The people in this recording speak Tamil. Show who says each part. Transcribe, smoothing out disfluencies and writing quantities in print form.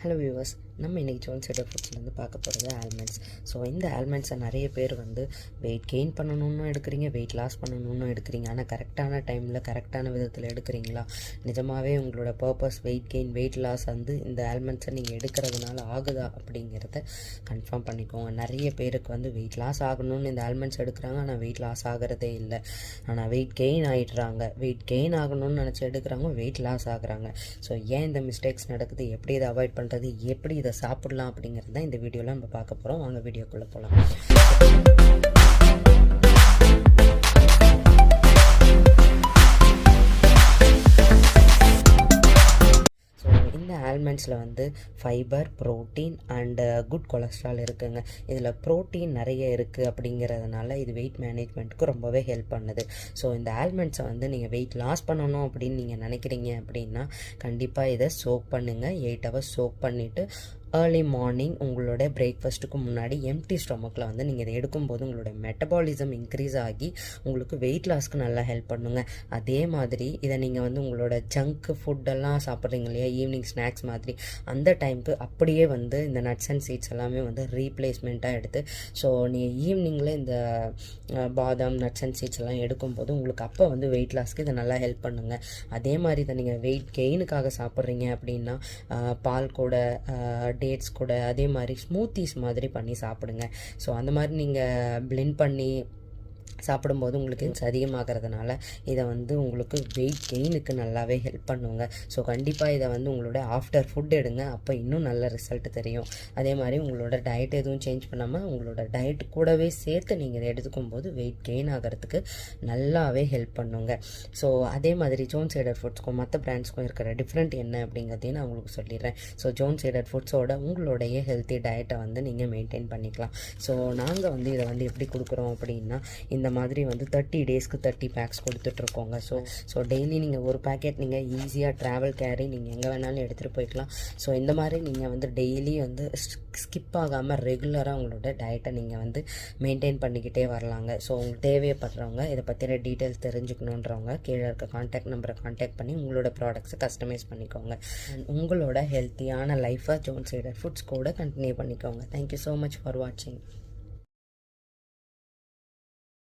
Speaker 1: ஹலோ வியூவர்ஸ், நம்ம இன்றைக்கி ஜோன் சைடர் ஃபுட்ஸ்லேருந்து பார்க்க போகிறது ஆல்மண்ட்ஸ். ஸோ இந்த ஆல்மண்ட்ஸை நிறைய பேர் வந்து வெயிட் கெயின் பண்ணணுன்னு எடுக்கிறீங்க, வெயிட் லாஸ் பண்ணணுன்னு எடுக்கிறீங்க. ஆனால் கரெக்டான டைமில் கரெக்டான விதத்தில் எடுக்கிறீங்களா? நிஜமாகவே உங்களோட purpose weight gain weight loss வந்து இந்த ஆல்மண்ட்ஸை நீங்கள் எடுக்கிறதுனால ஆகுதா அப்படிங்கிறத கன்ஃபார்ம் பண்ணிக்கோங்க. நிறைய பேருக்கு வந்து வெயிட் லாஸ் ஆகணும்னு இந்த ஆல்மண்ட்ஸ் எடுக்கிறாங்க, ஆனால் வெயிட் லாஸ் ஆகிறதே இல்லை. ஆனால் வெயிட் கெயின் ஆகிடுறாங்க, வெயிட் கெயின் ஆகணும்னு நினச்சி எடுக்கிறாங்க, வெயிட் லாஸ் ஆகுறாங்க. ஸோ ஏன் இந்த மிஸ்டேக்ஸ் நடக்குது, எப்படி இதை அவாய்ட் பண்ணுறது, எப்படி இதை சாப்பிடலாம் அப்படிங்கிறது தான் இந்த வீடியோவில் நம்ம பார்க்க போகிறோம். வாங்க வீடியோக்குள்ளே போகலாம். இந்த ஆல்மண்ட்ஸில் வந்து fibre, protein and good cholesterol இருக்குங்க. இதில் ப்ரோட்டீன் நிறைய இருக்குது அப்படிங்கிறதுனால இது வெயிட் மேனேஜ்மெண்ட்டுக்கு ரொம்பவே ஹெல்ப் பண்ணுது. ஸோ இந்த ஆல்மண்ட்ஸை வந்து நீங்கள் வெயிட் லாஸ் பண்ணணும் அப்படின்னு நீங்கள் நினைக்கிறீங்க அப்படின்னா கண்டிப்பாக இதை சோக் பண்ணுங்கள். 8 hours சோக் பண்ணிவிட்டு ஏர்லி மார்னிங் உங்களோட பிரேக்ஃபாஸ்ட்டுக்கு முன்னாடி எம்டி ஸ்டொமக்கில் வந்து நீங்கள் இதை எடுக்கும்போது உங்களோட மெட்டபாலிசம் இன்க்ரீஸ் ஆகி உங்களுக்கு வெயிட் லாஸ்க்கு நல்லா ஹெல்ப் பண்ணுங்க. அதே மாதிரி இதை நீங்கள் வந்து உங்களோட ஜங்க்கு ஃபுட்டெல்லாம் சாப்பிட்றீங்க இல்லையா, ஈவினிங் ஸ்நாக்ஸ் மாதிரி, அந்த டைமுக்கு அப்படியே வந்து இந்த நட்ஸ் அண்ட் சீட்ஸ் எல்லாமே வந்து ரீப்ளேஸ்மெண்ட்டாக எடுத்து, ஸோ நீங்கள் ஈவினிங்கில் இந்த பாதாம் நட்ஸ் அண்ட் சீட்ஸ் எல்லாம் எடுக்கும்போது உங்களுக்கு அப்போ வந்து வெயிட் லாஸ்க்கு இதை நல்லா ஹெல்ப் பண்ணுங்க. அதே மாதிரி இதை நீங்கள் வெயிட் கெயினுக்காக சாப்பிட்றீங்க அப்படின்னா பால் கூட டேட்ஸ் கூட அதே மாதிரி ஸ்மூத்திஸ் மாதிரி பண்ணி சாப்பிடுங்க. ஸோ அந்த மாதிரி நீங்கள் பிளெண்ட் பண்ணி சாப்பிடும்போது உங்களுக்கு அதிகமாகிறதுனால இதை வந்து உங்களுக்கு வெயிட் கெயினுக்கு நல்லாவே ஹெல்ப் பண்ணுங்க. ஸோ கண்டிப்பாக இதை வந்து உங்களோட ஆஃப்டர் ஃபுட் எடுங்க, அப்போ இன்னும் நல்ல ரிசல்ட் தெரியும். அதே மாதிரி உங்களோட டயட் எதுவும் சேஞ்ச் பண்ணாமல் உங்களோட டயட் கூடவே சேர்த்து நீங்கள் இதை எடுத்துக்கும் போது வெயிட் கெயின் ஆகிறதுக்கு நல்லாவே ஹெல்ப் பண்ணுங்க. ஸோ அதே மாதிரி ஜோன் சைடர் ஃபுட்ஸ்க்கும் மற்ற பிராண்ட்ஸ்க்கும் இருக்கிற டிஃப்ரெண்ட் என்ன அப்படிங்கிறதையும் நான் உங்களுக்கு சொல்லிடுறேன். ஸோ ஜோன் சைடர் ஃபுட்ஸோட உங்களுடைய ஹெல்த்தி டயட்டை வந்து நீங்கள் மெயின்டைன் பண்ணிக்கலாம். ஸோ நாங்கள் வந்து இதை வந்து எப்படி கொடுக்குறோம் அப்படின்னா, இந்த மாதிரி வந்து 30 டேஸ்க்கு 30 பேக்ஸ் கொடுத்துட்ருக்கோங்க. ஸோ டெய்லி நீங்கள் ஒரு பேக்கெட் நீங்கள் ஈஸியாக ட்ராவல் கேரி நீங்கள் எங்கே வேணாலும் எடுத்துகிட்டு போய்க்கலாம். ஸோ இந்த மாதிரி நீங்கள் வந்து டெய்லி வந்து ஸ்கிப் ஆகாமல் ரெகுலராக உங்களோட டயட்டை நீங்கள் வந்து மெயின்டைன் பண்ணிக்கிட்டே வரலாங்க. ஸோ உங்களுக்கு தேவைப்படுறவங்க இதை பற்றின டீட்டெயில்ஸ் தெரிஞ்சுக்கணுன்றவங்க கீழே இருக்க கான்டாக்ட் நம்பரை கான்டாக்ட் பண்ணி உங்களோட ப்ராடக்ட்ஸை கஸ்டமைஸ் பண்ணிக்கோங்க. உங்களோட ஹெல்த்தியான லைஃபை ஜோன் சைடர் ஃபுட்ஸ் கூட கண்டினியூ பண்ணிக்கோங்க. தேங்க்யூ ஸோ மச் ஃபார் வாட்சிங்.